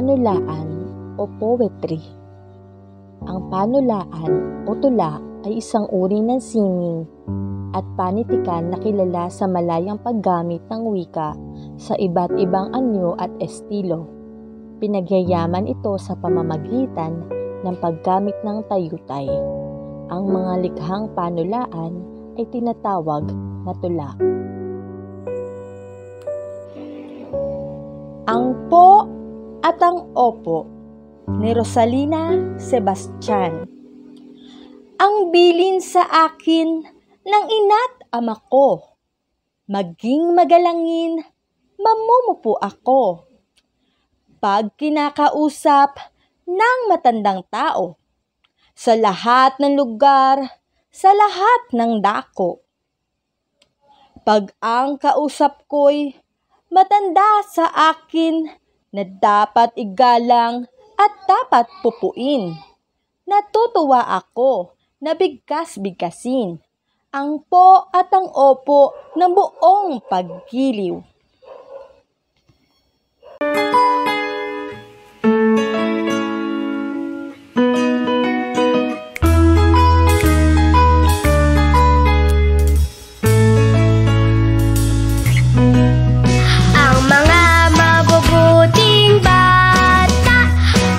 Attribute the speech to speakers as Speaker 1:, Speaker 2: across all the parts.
Speaker 1: panulaan o poetry. Ang panulaan o tula ay isang uri ng sining at panitikan na kilala sa malayang paggamit ng wika sa iba't ibang anyo at estilo. Pinagyayaman ito sa pamamagitan ng paggamit ng tayutay. Ang mga likhang panulaan ay tinatawag na tula. Ang Po at ang Opo ni Rosalina Sebastian. Ang bilin sa akin ng ina't ama ko, maging magalangin, mamumupo ako. Pag kinakausap ng matandang tao, sa lahat ng lugar, sa lahat ng dako. Pag ang kausap ko'y matanda sa akin na dapat igalang at dapat pupuin, natutuwa ako na bigkas-bigkasin ang po at ang opo ng buong paggiliw.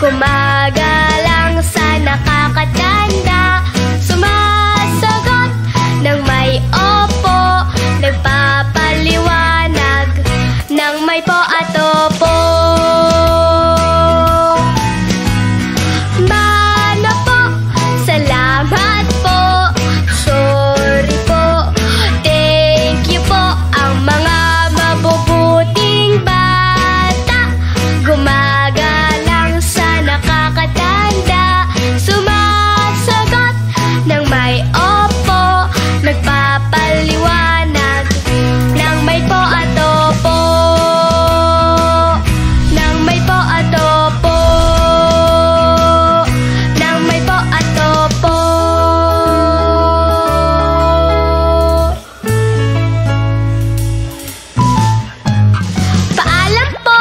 Speaker 2: Gumagalang sa nakakatanda, sumasagot ng may opo, nagpapaliwanag ng may po at opo. Mana po, salamat po, sorry po, thank you po, ang mga mabubuting bata, gumagalang sa nakakatanda, sumasagot ng may opo, nagpapaliwanag ng may po at opo, ng may po at opo, ng may po at opo. Paalam po!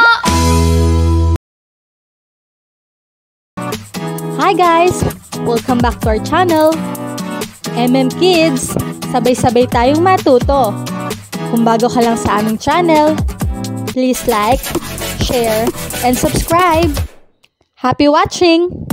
Speaker 1: Hi guys! Welcome back to our channel, Kids! Sabay-sabay tayong matuto. Kung bago ka lang sa aming channel, please like, share, and subscribe. Happy watching!